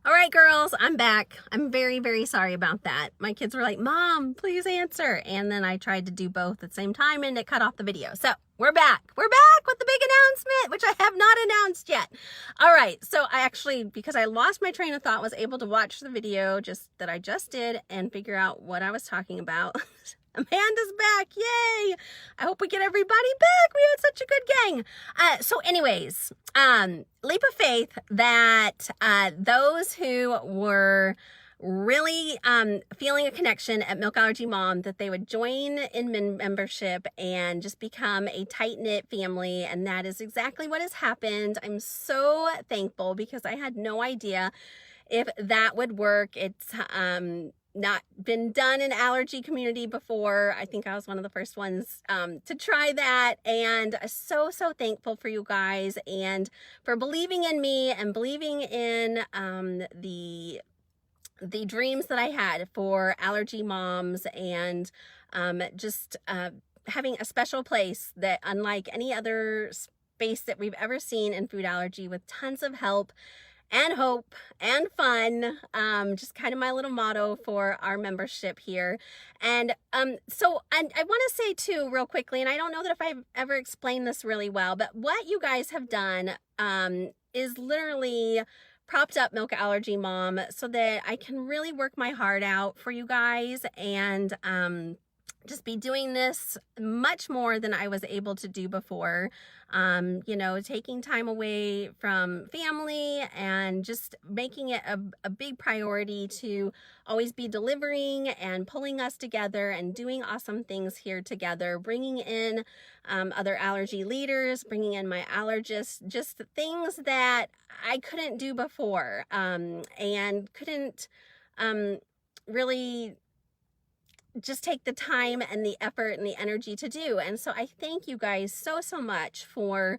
All right, girls, I'm back. I'm very, very sorry about that. My kids were like, Mom, please answer. And then I tried to do both at the same time and it cut off the video. So we're back. We're back with the big announcement, which I have not announced yet. All right. So I actually, because I lost my train of thought, was able to watch the video that I just did and figure out what I was talking about. Amanda's back. Yay. I hope we get everybody back. We had such a good gang. So anyways, leap of faith that those who were really feeling a connection at Milk Allergy Mom, that they would join in membership and just become a tight-knit family. And that is exactly what has happened. I'm so thankful because I had no idea if that would work. It's not been done in allergy community before. I think I was one of the first ones to try that, and so thankful for you guys and for believing in me and believing in the dreams that I had for allergy moms, and just having a special place that unlike any other space that we've ever seen in food allergy, with tons of help and hope and fun. Just kind of my little motto for our membership here. And so I want to say too, real quickly, and I don't know that if I've ever explained this really well, but what you guys have done is literally propped up Milk Allergy Mom so that I can really work my heart out for you guys and just be doing this much more than I was able to do before. Taking time away from family and just making it a big priority to always be delivering and pulling us together and doing awesome things here together, bringing in other allergy leaders, bringing in my allergists, just things that I couldn't do before and couldn't really just take the time and the effort and the energy to do. And so I thank you guys so much for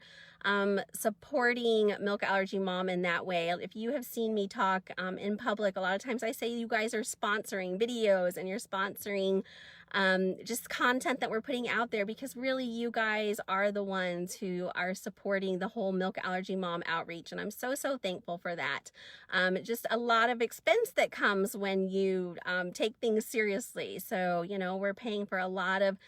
supporting Milk Allergy Mom in that way. If you have seen me talk in public, a lot of times I say you guys are sponsoring videos and you're sponsoring just content that we're putting out there, because really you guys are the ones who are supporting the whole Milk Allergy Mom outreach, and I'm so thankful for that. Just a lot of expense that comes when you take things seriously. So we're paying for a lot of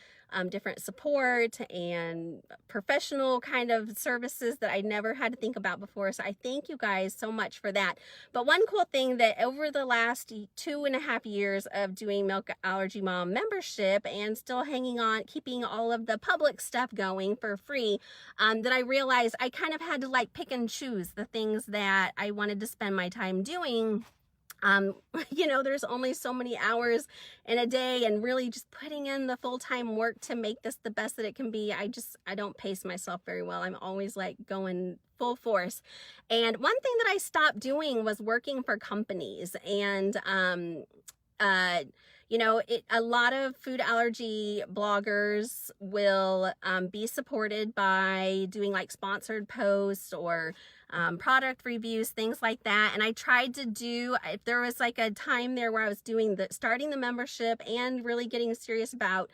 different support and professional kind of services that I never had to think about before. So I thank you guys so much for that. But one cool thing that over the last 2.5 years of doing Milk Allergy Mom membership and still hanging on, keeping all of the public stuff going for free, that I realized I kind of had to pick and choose the things that I wanted to spend my time doing. There's only so many hours in a day, and really just putting in the full-time work to make this the best that it can be. I don't pace myself very well. I'm always going full force. And one thing that I stopped doing was working for companies. And, a lot of food allergy bloggers will be supported by doing sponsored posts or product reviews, things like that. And I tried to do, if there was a time there where I was starting the membership and really getting serious about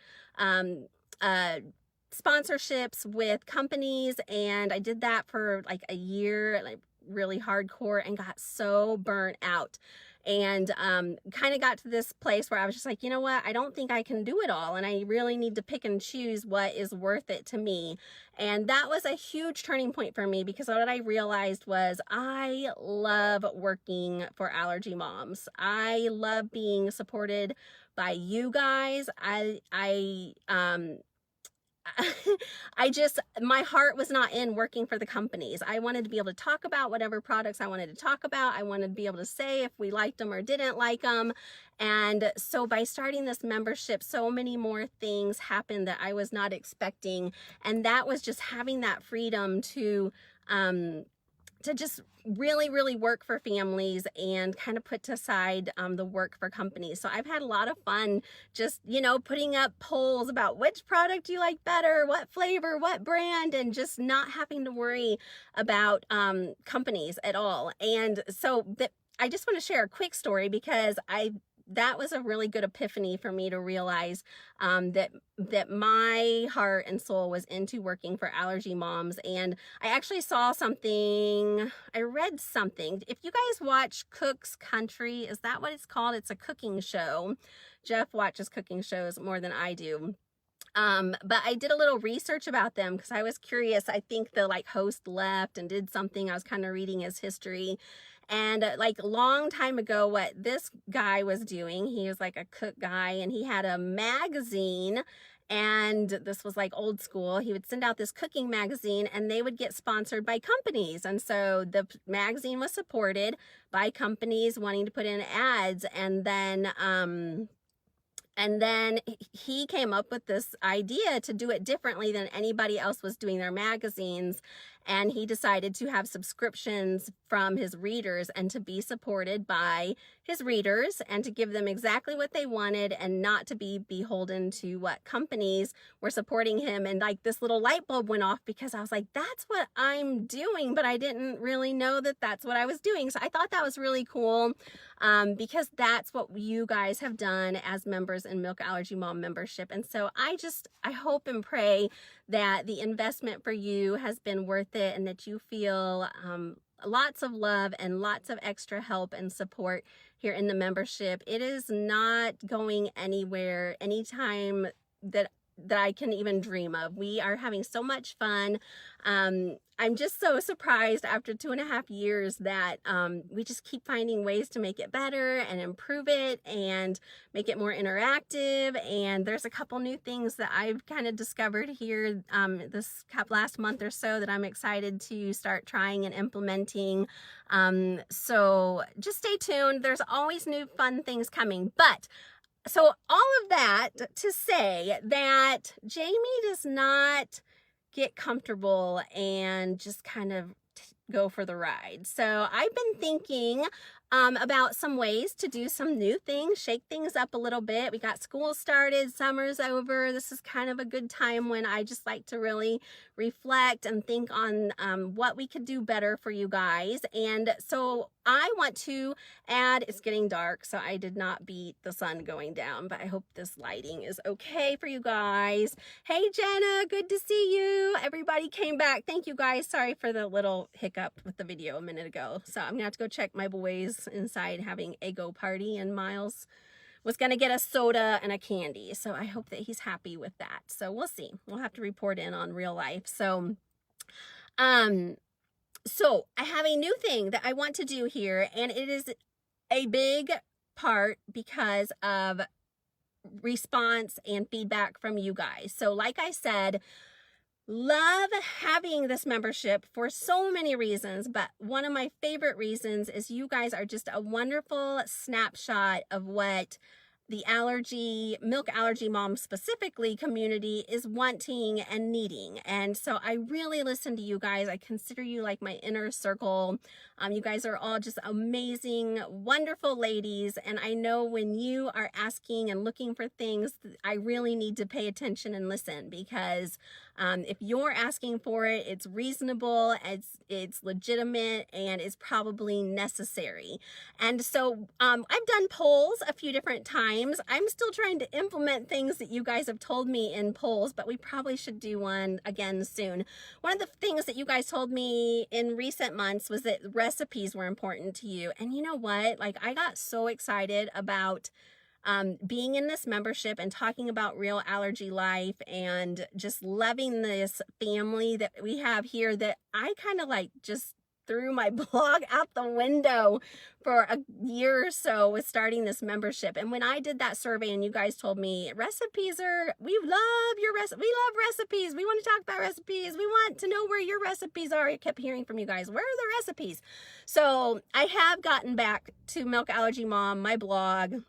sponsorships with companies, and I did that for a year, really hardcore, and got so burnt out. And kind of got to this place where I was just you know what, I don't think I can do it all, and I really need to pick and choose what is worth it to me. And that was a huge turning point for me, because what I realized was I love working for allergy moms. I love being supported by you guys. My heart was not in working for the companies. I wanted to be able to talk about whatever products I wanted to talk about. I wanted to be able to say if we liked them or didn't like them. And so by starting this membership, so many more things happened that I was not expecting. And that was just having that freedom to just really work for families and kind of put aside the work for companies. So I've had a lot of fun just, putting up polls about which product you like better, what flavor, what brand, and just not having to worry about companies at all. And so I just want to share a quick story, because I that was a really good epiphany for me to realize that my heart and soul was into working for allergy moms. And I actually saw something, I read something. If you guys watch Cook's Country, is that what it's called? It's a cooking show. Jeff watches cooking shows more than I do. But I did a little research about them because I was curious. I think the host left and did something. I was kind of reading his history. And a long time ago, what this guy was doing, he was like a cook guy, and he had a magazine, and this was old school. He would send out this cooking magazine, and they would get sponsored by companies. And so the magazine was supported by companies wanting to put in ads. And then he came up with this idea to do it differently than anybody else was doing their magazines. And he decided to have subscriptions from his readers and to be supported by his readers and to give them exactly what they wanted and not to be beholden to what companies were supporting him. And this little light bulb went off because I was like, that's what I'm doing, but I didn't really know that that's what I was doing. So I thought that was really cool because that's what you guys have done as members in Milk Allergy Mom membership. And so I hope and pray that the investment for you has been worth it and that you feel lots of love and lots of extra help and support here in the membership. It is not going anywhere anytime that I can even dream of. We are having so much fun. I'm just so surprised after 2.5 years that we just keep finding ways to make it better and improve it and make it more interactive. And there's a couple new things that I've kind of discovered here this last month or so that I'm excited to start trying and implementing. So just stay tuned. There's always new fun things coming. But so all of that to say that Jamie does not get comfortable and just kind of go for the ride. So I've been thinking about some ways to do some new things, shake things up a little bit. We got school started, summer's over. This is kind of a good time when I just like to really reflect and think on what we could do better for you guys. And so I want to add, it's getting dark, so I did not beat the sun going down, but I hope this lighting is okay for you guys. Hey Jenna, good to see you. Everybody came back. Thank you guys. Sorry for the little hiccup with the video a minute ago. So I'm gonna have to go check my boys inside having a go party, and Miles was gonna get a soda and a candy. So I hope that he's happy with that. So we'll see. We'll have to report in on real life. So so I have a new thing that I want to do here, and it is a big part because of response and feedback from you guys. So like I said, love having this membership for so many reasons, but one of my favorite reasons is you guys are just a wonderful snapshot of what the Milk Allergy Mom specifically community is wanting and needing. And so I really listen to you guys. I consider you like my inner circle. You guys are all just amazing, wonderful ladies. And I know when you are asking and looking for things, I really need to pay attention and listen, because if you're asking for it, it's reasonable, it's legitimate, and it's probably necessary. And so I've done polls a few different times. I'm still trying to implement things that you guys have told me in polls, but we probably should do one again soon. One of the things that you guys told me in recent months was that recipes were important to you. And you know what? I got so excited about being in this membership and talking about real allergy life and just loving this family that we have here, that I kind of just threw my blog out the window for a year or so with starting this membership. And when I did that survey and you guys told me we love recipes. We want to talk about recipes. We want to know where your recipes are. I kept hearing from you guys, where are the recipes? So I have gotten back to Milk Allergy Mom, my blog,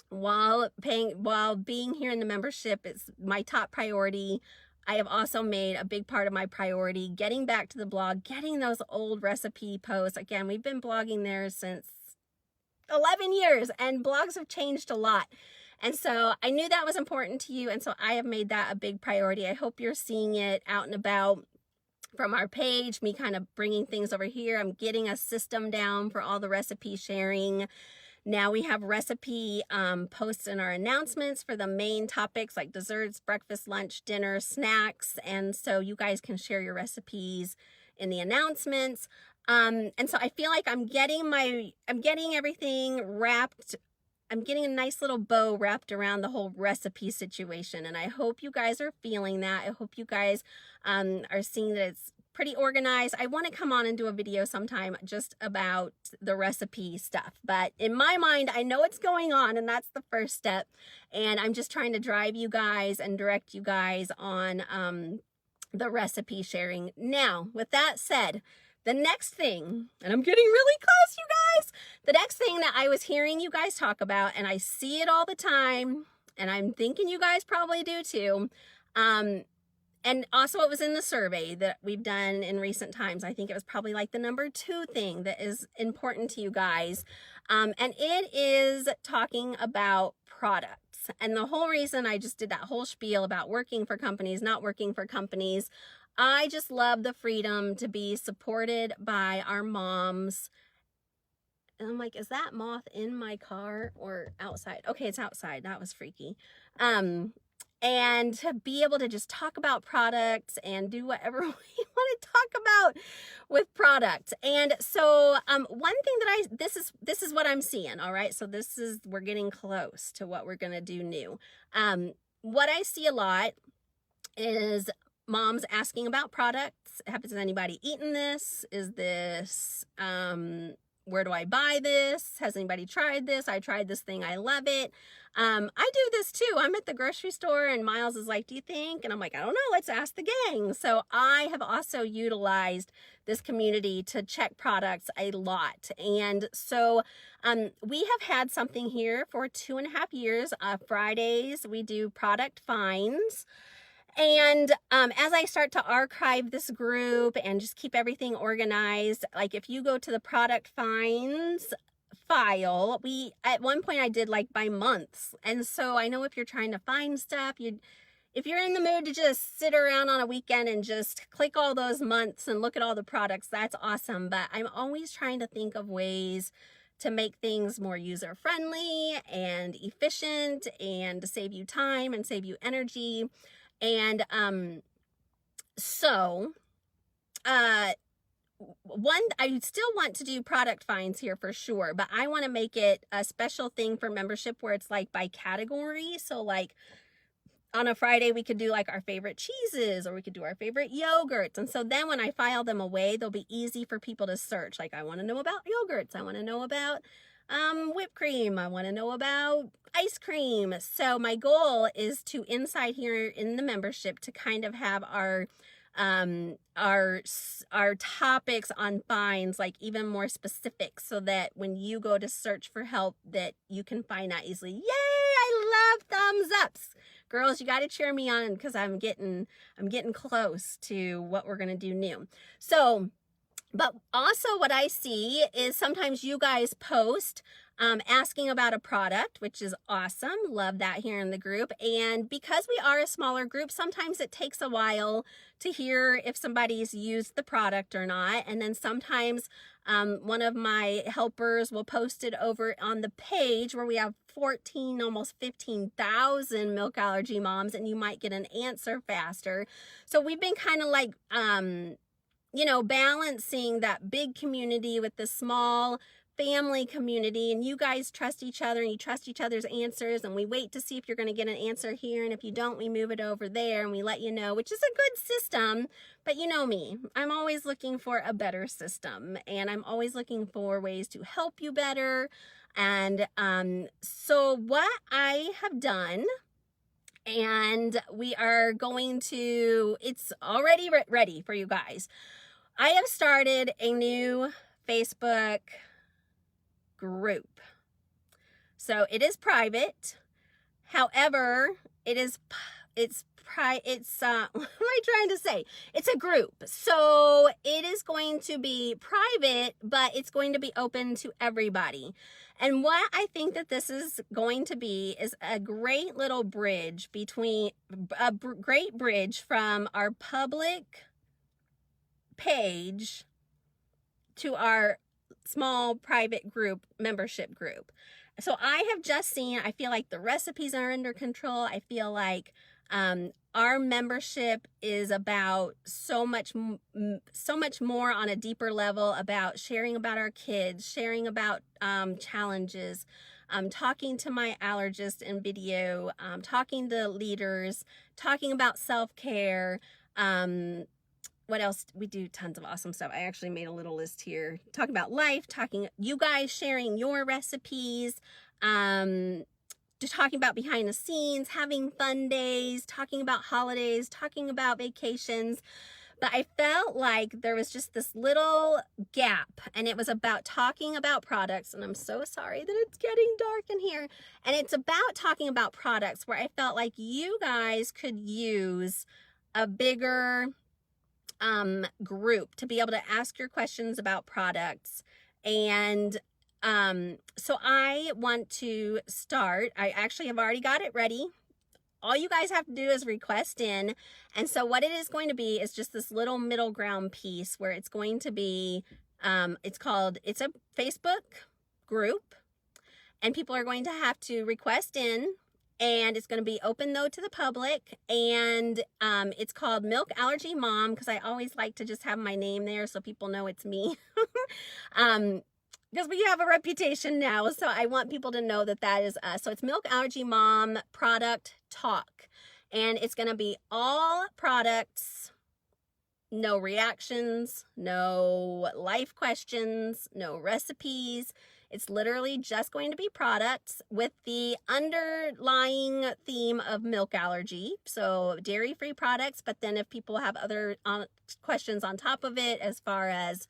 while being here in the membership is my top priority. I have also made a big part of my priority getting back to the blog, getting those old recipe posts. Again, we've been blogging there since 11 years, and blogs have changed a lot. And so I knew that was important to you, and so I have made that a big priority. I hope you're seeing it out and about from our page, me kind of bringing things over here. I'm getting a system down for all the recipe sharing. Now we have recipe posts in our announcements for the main topics like desserts, breakfast, lunch, dinner, snacks. And so you guys can share your recipes in the announcements. And so I feel like I'm getting everything wrapped. I'm getting a nice little bow wrapped around the whole recipe situation. And I hope you guys are feeling that. I hope you guys are seeing that it's pretty organized. I want to come on and do a video sometime just about the recipe stuff. But in my mind, I know what's going on, and that's the first step. And I'm just trying to drive you guys and direct you guys on the recipe sharing. Now, with that said, the next thing, and I'm getting really close, you guys, the next thing that I was hearing you guys talk about, and I see it all the time, and I'm thinking you guys probably do too, and also it was in the survey that we've done in recent times. I think it was probably like the number 2 thing that is important to you guys, and it is talking about products. And the whole reason I just did that whole spiel about working for companies, not working for companies, I just love the freedom to be supported by our moms. And I'm like, is that moth in my car or outside? Okay, it's outside. That was freaky. And to be able to just talk about products and do whatever we want to talk about with products. And so one thing that this is what I'm seeing, all right? So we're getting close to what we're going to do new. What I see a lot is moms asking about products. Has anybody eaten this? Is this, where do I buy this? Has anybody tried this? I tried this thing. I love it. I do this too. I'm at the grocery store and Miles is like, do you think? And I'm like, I don't know. Let's ask the gang. So I have also utilized this community to check products a lot. And so we have had something here for 2.5 years. Fridays, we do product finds. And as I start to archive this group and just keep everything organized, like if you go to the product finds file, at one point I did like by months. And so I know if you're trying to find stuff, if you're in the mood to just sit around on a weekend and just click all those months and look at all the products, that's awesome. But I'm always trying to think of ways to make things more user-friendly and efficient and to save you time and save you energy. And I still want to do product finds here for sure, but I want to make it a special thing for membership where it's like by category. So like on a Friday, we could do like our favorite cheeses, or we could do our favorite yogurts. And so then when I file them away, they'll be easy for people to search. Like I want to know about yogurts. I want to know about whipped cream. I want to know about ice cream. So my goal is to inside here in the membership to kind of have our topics on finds like even more specific, so that when you go to search for help that you can find that easily. Yay! I love thumbs ups. Girls, you got to cheer me on because I'm getting close to what we're going to do new. So, but also what I see is sometimes you guys post asking about a product, which is awesome. Love that here in the group. And because we are a smaller group, sometimes it takes a while to hear if somebody's used the product or not. And then sometimes one of my helpers will post it over on the page where we have 14, almost 15,000 milk allergy moms, and you might get an answer faster. So we've been kind of like, balancing that big community with the small family community, and you guys trust each other and you trust each other's answers, and we wait to see if you're going to get an answer here, and if you don't, we move it over there and we let you know, which is a good system. But you know me, I'm always looking for a better system, and I'm always looking for ways to help you better. And so what I have done, and we are going to, it's already ready for you guys. I have started a new Facebook group. So it is private. However, it's what am I trying to say? It's a group. So it is going to be private, but it's going to be open to everybody. And what I think that this is going to be is a great little bridge great bridge from our public page to our small private group, membership group. So I have just seen, I feel like the recipes are under control. I feel like our membership is about so much more on a deeper level, about sharing about our kids, sharing about challenges, talking to my allergist in video, talking to leaders, talking about self-care. What else? We do tons of awesome stuff. I actually made a little list here. Talking about life, you guys sharing your recipes, just talking about behind the scenes, having fun days, talking about holidays, talking about vacations. But I felt like there was just this little gap, and it was about talking about products. And I'm so sorry that it's getting dark in here. And it's about talking about products where I felt like you guys could use a bigger group to be able to ask your questions about products. And so I want to start. I actually have already got it ready. All you guys have to do is request in. And so what it is going to be is just this little middle ground piece where it's going to be, it's a Facebook group, and people are going to have to request in. And it's going to be open though to the public, and it's called Milk Allergy Mom, because I always like to just have my name there so people know it's me. Because we have a reputation now, so I want people to know that that is us. So it's Milk Allergy Mom Product Talk, and it's going to be all products, no reactions, no life questions, no recipes. It's literally just going to be products with the underlying theme of milk allergy. So dairy-free products, but then if people have other questions on top of it, as far as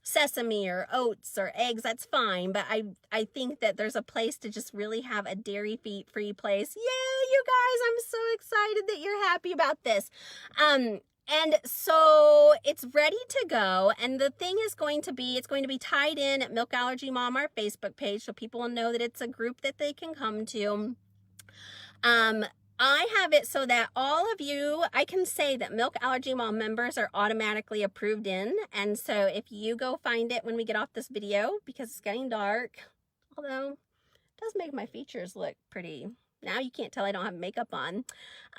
sesame or oats or eggs, that's fine. But I think that there's a place to just really have a dairy-free place. Yay, you guys, I'm so excited that you're happy about this. And so it's ready to go. And the thing is it's going to be tied in at Milk Allergy Mom, our Facebook page, so people will know that it's a group that they can come to. I have it so that all of you, I can say that Milk Allergy Mom members are automatically approved in. And so if you go find it when we get off this video, because it's getting dark, although it does make my features look pretty. Now you can't tell I don't have makeup on.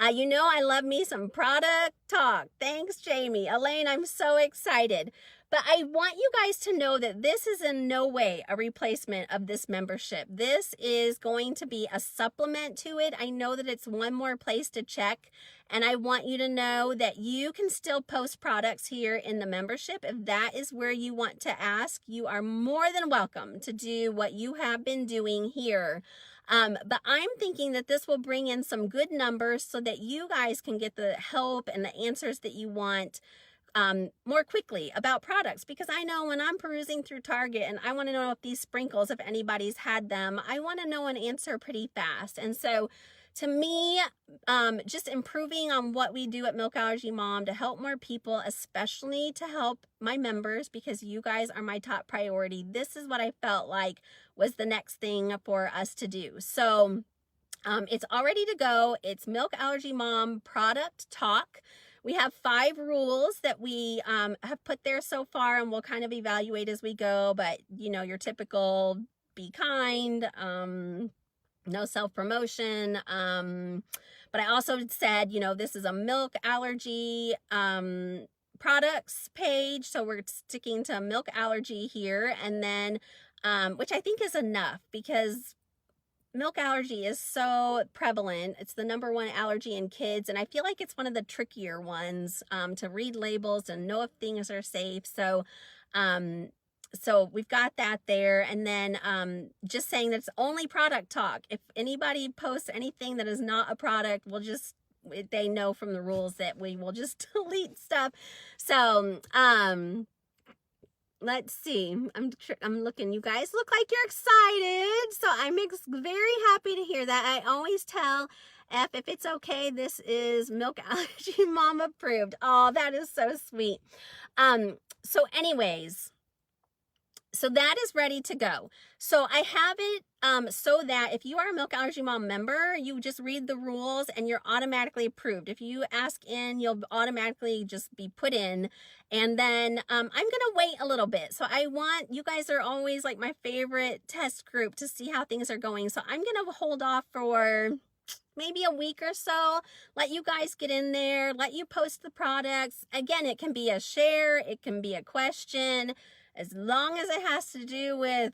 You know I love me some product talk. Thanks, Jamie. Elaine, I'm so excited. But I want you guys to know that this is in no way a replacement of this membership. This is going to be a supplement to it. I know that it's one more place to check, and I want you to know that you can still post products here in the membership. If that is where you want to ask, you are more than welcome to do what you have been doing here. But I'm thinking that this will bring in some good numbers so that you guys can get the help and the answers that you want more quickly about products. Because I know when I'm perusing through Target and I want to know if these sprinkles, if anybody's had them, I want to know an answer pretty fast. And so to me, just improving on what we do at Milk Allergy Mom to help more people, especially to help my members, because you guys are my top priority. This is what I felt like was the next thing for us to do. So it's all ready to go. It's Milk Allergy Mom Product Talk. We have 5 rules that we have put there so far, and we'll kind of evaluate as we go. But, you know, your typical be kind, no self-promotion. But I also said, you know, this is a milk allergy products page. So we're sticking to milk allergy here. And then, which I think is enough, because milk allergy is so prevalent. It's the #1 allergy in kids. And I feel like it's one of the trickier ones to read labels and know if things are safe. So, so we've got that there. And then just saying that it's only product talk. If anybody posts anything that is not a product, we'll just, they know from the rules that we will just delete stuff. So, let's see. I'm looking. You guys look like you're excited. So I'm very happy to hear that. I always tell F, if it's okay, this is Milk Allergy Mom approved. Oh, that is so sweet. So anyways, So that is ready to go. So I have it so that if you are a Milk Allergy Mom member, you just read the rules and you're automatically approved. If you ask in, you'll automatically just be put in. And then I'm going to wait a little bit. So I want, you guys are always like my favorite test group to see how things are going. So I'm going to hold off for maybe a week or so, let you guys get in there, let you post the products. Again, it can be a share, it can be a question, as long as it has to do with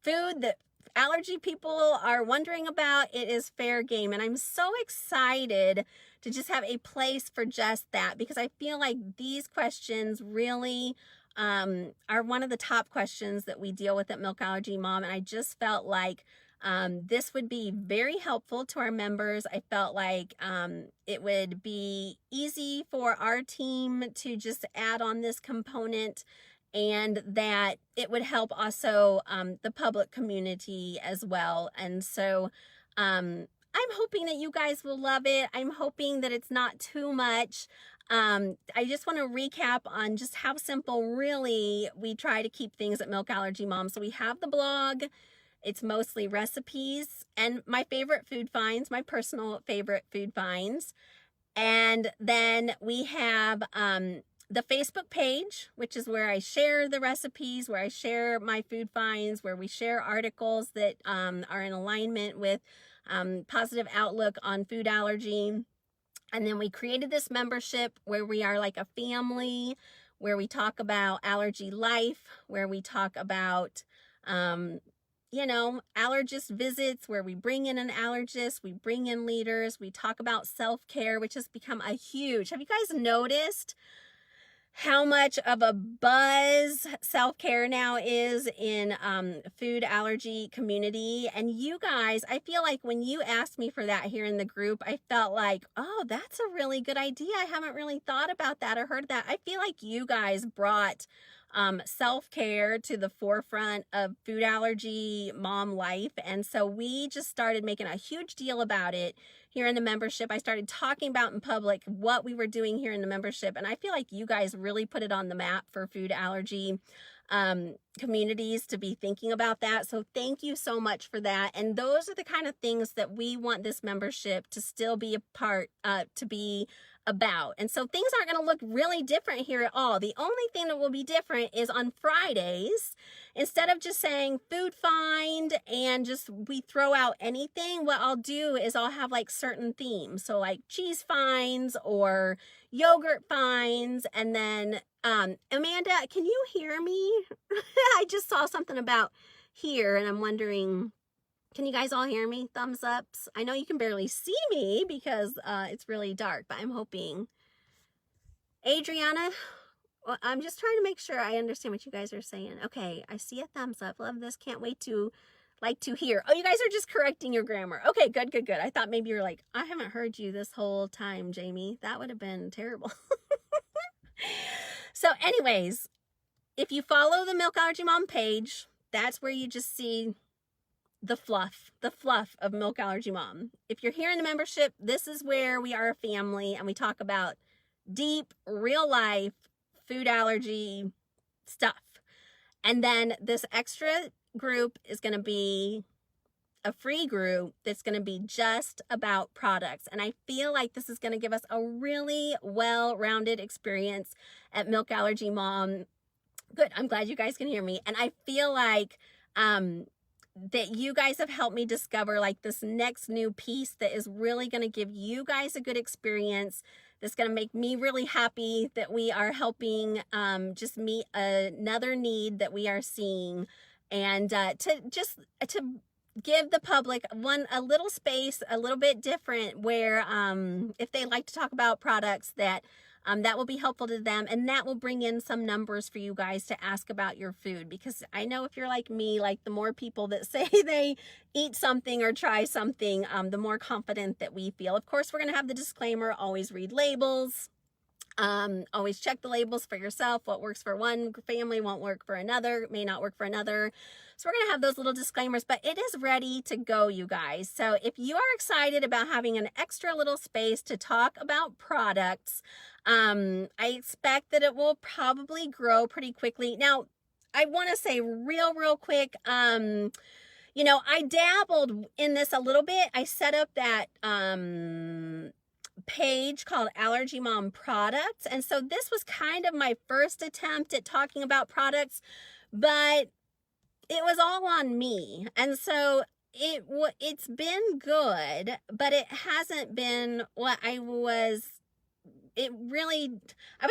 food that allergy people are wondering about, it is fair game. And I'm so excited to just have a place for just that, because I feel like these questions really are one of the top questions that we deal with at Milk Allergy Mom. And I just felt like this would be very helpful to our members. I felt like it would be easy for our team to just add on this component, and that it would help also the public community as well. And so I'm hoping that you guys will love it. I'm hoping that it's not too much. I just want to recap on just how simple really we try to keep things at Milk Allergy Mom. So we have the blog. It's mostly recipes and my favorite food finds, my personal favorite food finds. And then we have the Facebook page, which is where I share the recipes, where I share my food finds, where we share articles that are in alignment with positive outlook on food allergy. And then we created this membership where we are like a family, where we talk about allergy life, where we talk about allergist visits, where we bring in an allergist, we bring in leaders, we talk about self-care, which has become a huge, have you guys noticed how much of a buzz self-care now is in food allergy community? And you guys, I feel like when you asked me for that here in the group, I felt like, oh, that's a really good idea. I haven't really thought about that or heard that. I feel like you guys brought self-care to the forefront of food allergy mom life. And so we just started making a huge deal about it here in the membership. I started talking about in public what we were doing here in the membership. And I feel like you guys really put it on the map for food allergy communities to be thinking about that. So thank you so much for that. And those are the kind of things that we want this membership to still be a part, to be about. And so things aren't going to look really different here at all. The only thing that will be different is on Fridays, instead of just saying food find and just we throw out anything, what I'll do is I'll have like certain themes. So like cheese finds or yogurt finds. And then Amanda, can you hear me? I just saw something about here and I'm wondering, can you guys all hear me? Thumbs ups. I know you can barely see me because it's really dark, but I'm hoping. Adriana, well, I'm just trying to make sure I understand what you guys are saying. Okay, I see a thumbs up. Love this. Can't wait to hear. Oh, you guys are just correcting your grammar. Okay, good, good, good. I thought maybe you were like, I haven't heard you this whole time, Jamie. That would have been terrible. So anyways, if you follow the Milk Allergy Mom page, that's where you just see the fluff of Milk Allergy Mom. If you're here in the membership, this is where we are a family and we talk about deep, real life food allergy stuff. And then this extra group is going to be a free group that's going to be just about products. And I feel like this is going to give us a really well-rounded experience at Milk Allergy Mom. Good. I'm glad you guys can hear me. And I feel like that you guys have helped me discover like this next new piece that is really going to give you guys a good experience. That's going to make me really happy that we are helping just meet another need that we are seeing, and to give the public a little space, a little bit different, where if they like to talk about products that will be helpful to them, and that will bring in some numbers for you guys to ask about your food. Because I know if you're like me, like the more people that say they eat something or try something, the more confident that we feel. Of course, we're going to have the disclaimer, always read labels. Always check the labels for yourself. What works for one family won't work for another, may not work for another. So we're going to have those little disclaimers, but it is ready to go, you guys. So if you are excited about having an extra little space to talk about products, I expect that it will probably grow pretty quickly. Now, I want to say real quick, you know, I dabbled in this a little bit. I set up that page called Allergy Mom Products. And so this was kind of my first attempt at talking about products, but it was all on me. And so it's been good, but it hasn't been what I was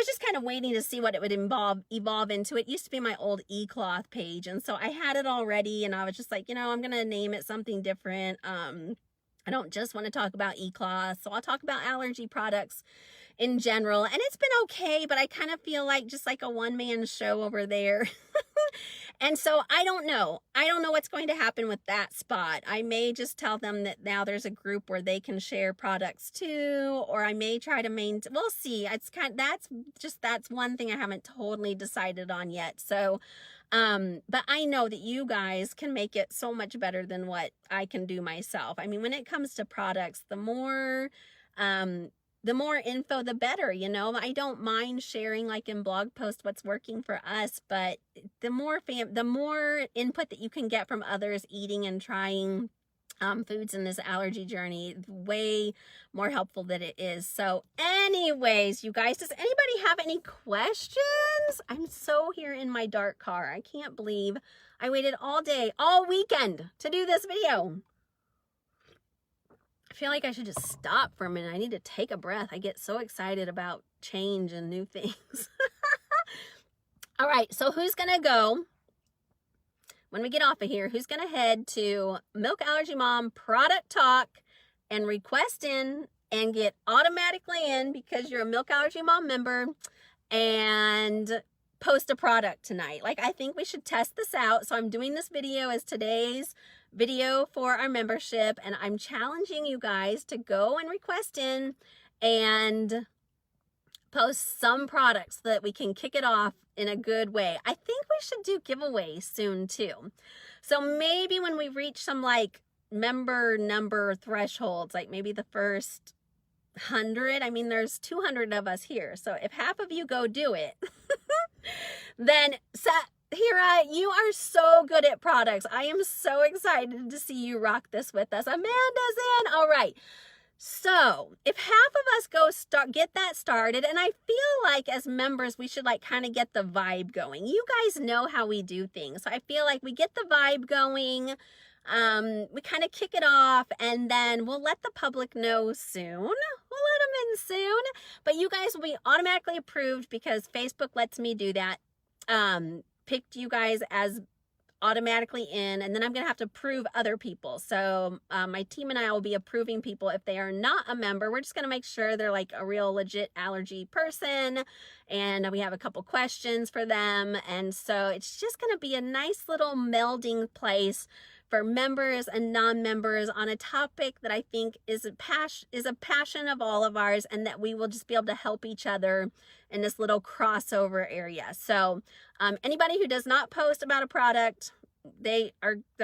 just kind of waiting to see what it would evolve into. It used to be my old e-cloth page, and so I had it already, and I was just like, you know, I'm gonna name it something different. I don't just want to talk about e-cloth, so I'll talk about allergy products in general, and it's been okay, but I kind of feel like just like a one-man show over there. And so I don't know what's going to happen with that spot. I may just tell them that now there's a group where they can share products too, or I may try to we'll see. It's that's one thing I haven't totally decided on yet. So but I know that you guys can make it so much better than what I can do myself. I mean, when it comes to products, the more info, the better, you know. I don't mind sharing, like in blog posts, what's working for us, but the more input that you can get from others eating and trying foods in this allergy journey, way more helpful than it is. So anyways, you guys, does anybody have any questions? I'm so here in my dark car. I can't believe I waited all day, all weekend to do this video. I feel like I should just stop for a minute. I need to take a breath. I get so excited about change and new things. All right, so who's gonna go? When we get off of here, who's gonna head to Milk Allergy Mom Product Talk and request in and get automatically in because you're a Milk Allergy Mom member and post a product tonight? Like, I think we should test this out. So I'm doing this video as today's video for our membership, and I'm challenging you guys to go and request in and post some products so that we can kick it off in a good way. I think we should do giveaways soon too. So maybe when we reach some like member number thresholds, like maybe the first 100, I mean, there's 200 of us here. So if half of you go do it, then Hira, you are so good at products. I am so excited to see you rock this with us. Amanda's in. All right. So if half of us get that started, and I feel like as members, we should like kind of get the vibe going. You guys know how we do things. So I feel like we get the vibe going. We kind of kick it off, and then we'll let the public know soon. We'll let them in soon. But you guys will be automatically approved because Facebook lets me do that. Picked you guys as automatically in, and then I'm gonna have to approve other people. So my team and I will be approving people if they are not a member. We're just gonna make sure they're like a real legit allergy person, and we have a couple questions for them. And so it's just gonna be a nice little melding place for members and non-members on a topic that I think is a passion of all of ours, and that we will just be able to help each other in this little crossover area. So anybody who does not post about a product, their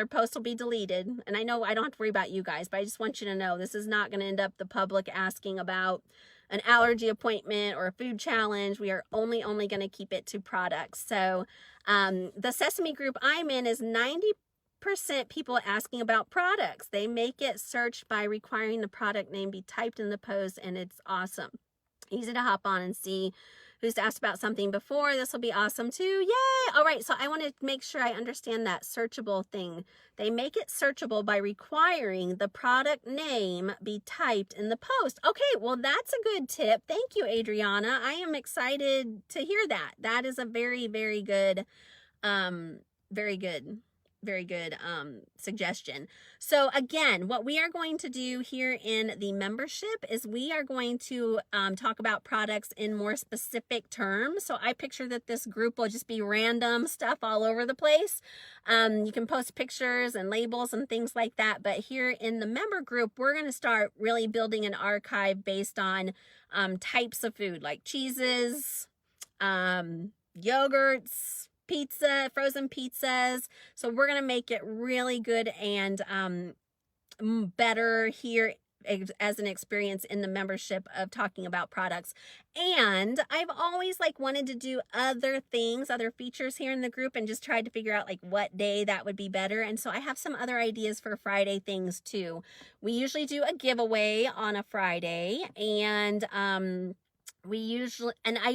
post will be deleted. And I know I don't have to worry about you guys, but I just want you to know this is not going to end up the public asking about an allergy appointment or a food challenge. We are only going to keep it to products. So the Sesame group I'm in is 90% people asking about products. They make it search by requiring the product name be typed in the post, and it's awesome. Easy to hop on and see who's asked about something before. This will be awesome too. Yay! All right, so I want to make sure I understand that searchable thing. They make it searchable by requiring the product name be typed in the post. Okay, well, that's a good tip. Thank you, Adriana. I am excited to hear that. That is a very, very good, suggestion. So again, what we are going to do here in the membership is we are going to talk about products in more specific terms. So I picture that this group will just be random stuff all over the place. You can post pictures and labels and things like that. But here in the member group, we're going to start really building an archive based on types of food like cheeses, yogurts, pizza, frozen pizzas. So we're going to make it really good and better here as an experience in the membership of talking about products. And I've always like wanted to do other things, other features here in the group, and just tried to figure out like what day that would be better. And so I have some other ideas for Friday things too. We usually do a giveaway on a Friday, and I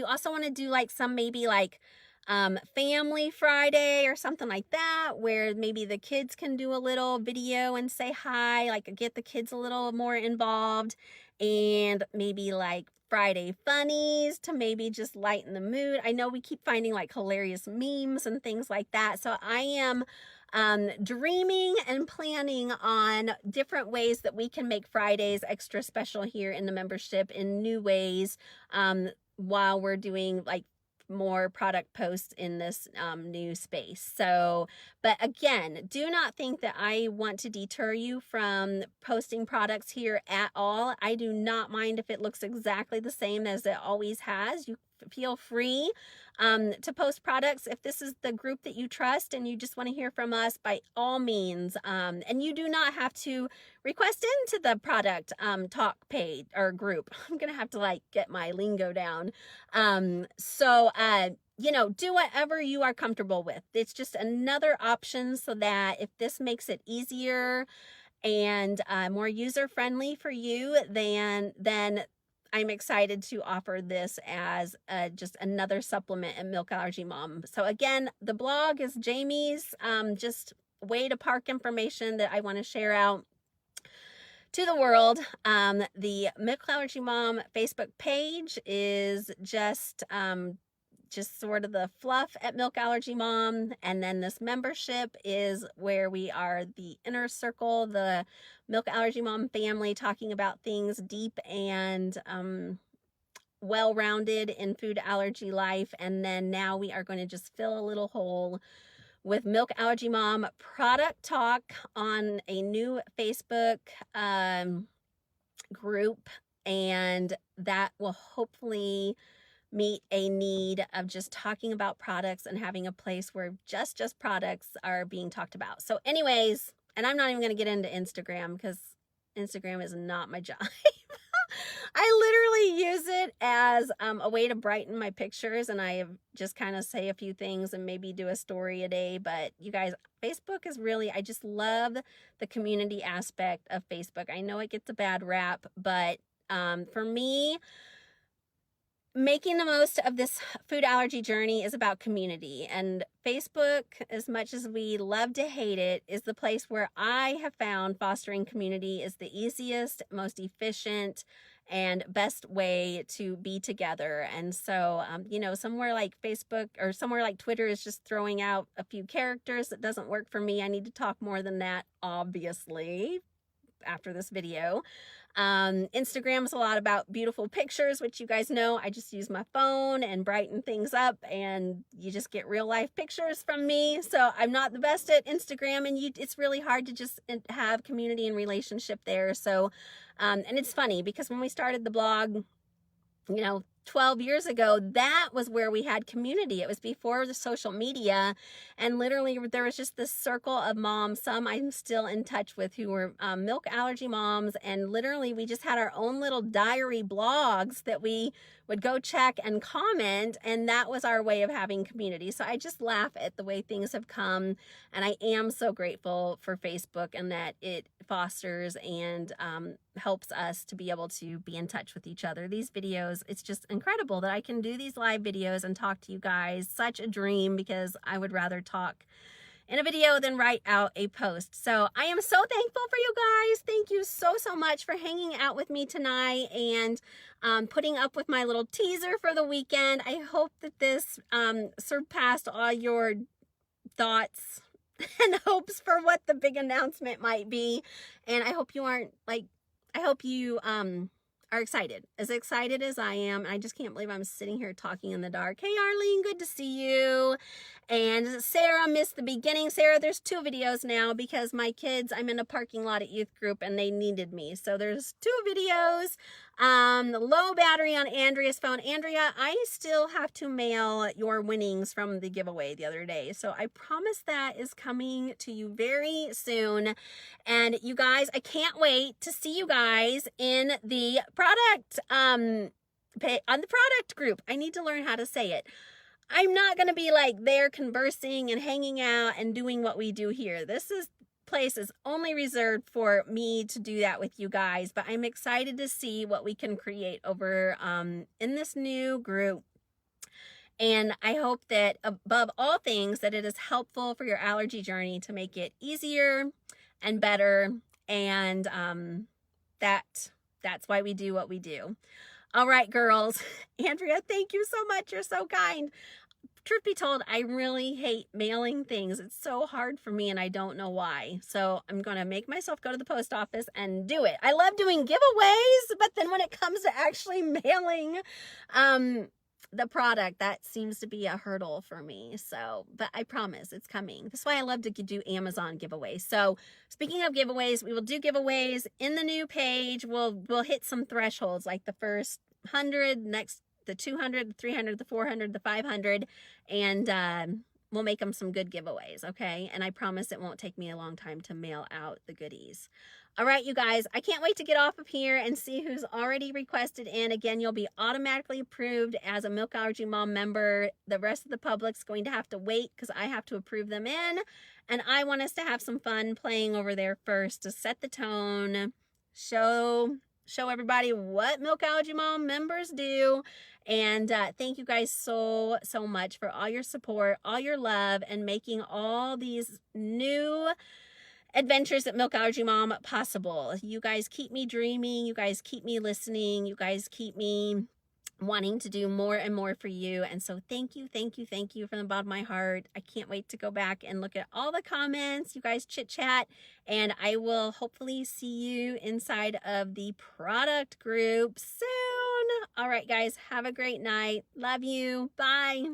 also want to do like some maybe like family Friday or something like that, where maybe the kids can do a little video and say hi, like get the kids a little more involved, and maybe like Friday funnies to maybe just lighten the mood. I know we keep finding like hilarious memes and things like that, so I am dreaming and planning on different ways that we can make Fridays extra special here in the membership in new ways, while we're doing like more product posts in this new space. So, but again, do not think that I want to deter you from posting products here at all. I do not mind if it looks exactly the same as it always has. You feel free to post products if this is the group that you trust and you just want to hear from us, by all means. And you do not have to request into the product talk page or group. I'm gonna have to like get my lingo down. You know, do whatever you are comfortable with. It's just another option so that if this makes it easier and more user-friendly for you, then I'm excited to offer this as just another supplement at Milk Allergy Mom. So again, the blog is Jamie's just way to park information that I want to share out to the world. The Milk Allergy Mom Facebook page is just sort of the fluff at Milk Allergy Mom, and then this membership is where we are the inner circle, the Milk Allergy Mom family, talking about things deep and well-rounded in food allergy life. And then now we are going to just fill a little hole with Milk Allergy Mom product talk on a new Facebook group, and that will hopefully meet a need of just talking about products and having a place where just products are being talked about. So anyways, and I'm not even going to get into Instagram because Instagram is not my jive. I literally use it as a way to brighten my pictures, and I just kind of say a few things and maybe do a story a day. But you guys, Facebook is really, I just love the community aspect of Facebook. I know it gets a bad rap, but for me, making the most of this food allergy journey is about community. And Facebook, as much as we love to hate it, is the place where I have found fostering community is the easiest, most efficient, and best way to be together. And so, you know, somewhere like Facebook or somewhere like Twitter is just throwing out a few characters. That doesn't work for me. I need to talk more than that, obviously, after this video. Instagram is a lot about beautiful pictures, which you guys know I just use my phone and brighten things up, and you just get real life pictures from me. So I'm not the best at Instagram, and it's really hard to just have community and relationship there. So and it's funny because when we started the blog, you know, 12 years ago, that was where we had community. It was before the social media, and literally there was just this circle of moms, some I'm still in touch with, who were milk allergy moms, and literally we just had our own little diary blogs that we would go check and comment, and that was our way of having community. So I just laugh at the way things have come, and I am so grateful for Facebook and that it fosters and helps us to be able to be in touch with each other. These videos, it's just incredible that I can do these live videos and talk to you guys. Such a dream, because I would rather talk in a video than write out a post. So I am so thankful for you guys. Thank you so much for hanging out with me tonight and putting up with my little teaser for the weekend. I hope that this surpassed all your thoughts and hopes for what the big announcement might be. And I hope you aren't like, I hope you are excited as I am. I just can't believe I'm sitting here talking in the dark. Hey Arlene, good to see you. And Sarah missed the beginning. Sarah, there's 2 videos now because my kids, I'm in a parking lot at youth group and they needed me. So there's 2 videos. Low battery on Andrea's phone. Andrea, I still have to mail your winnings from the giveaway the other day. So I promise that is coming to you very soon. And you guys, I can't wait to see you guys in the product, on the product group. I need to learn how to say it. I'm not going to be like there conversing and hanging out and doing what we do here. This place is only reserved for me to do that with you guys, but I'm excited to see what we can create over in this new group. And I hope that above all things that it is helpful for your allergy journey to make it easier and better, and that's why we do what we do. All right, girls. Andrea, thank you so much. You're so kind. Truth be told, I really hate mailing things. It's so hard for me and I don't know why. So I'm going to make myself go to the post office and do it. I love doing giveaways, but then when it comes to actually mailing the product, that seems to be a hurdle for me. So, but I promise it's coming. That's why I love to do Amazon giveaways. So speaking of giveaways, we will do giveaways in the new page. We'll hit some thresholds, like the first 100, next the 200, the 300, the 400, the 500, and we'll make them some good giveaways, okay? And I promise it won't take me a long time to mail out the goodies. All right, you guys, I can't wait to get off of here and see who's already requested in. Again, you'll be automatically approved as a Milk Allergy Mom member. The rest of the public's going to have to wait because I have to approve them in. And I want us to have some fun playing over there first to set the tone, show everybody what Milk Allergy Mom members do. And thank you guys so much for all your support, all your love, and making all these new adventures at Milk Allergy Mom possible. You guys keep me dreaming. You guys keep me listening. You guys keep me wanting to do more and more for you. And so thank you from the bottom of my heart. I can't wait to go back and look at all the comments. You guys chit chat, and I will hopefully see you inside of the product group soon. All right, guys, have a great night. Love you. Bye.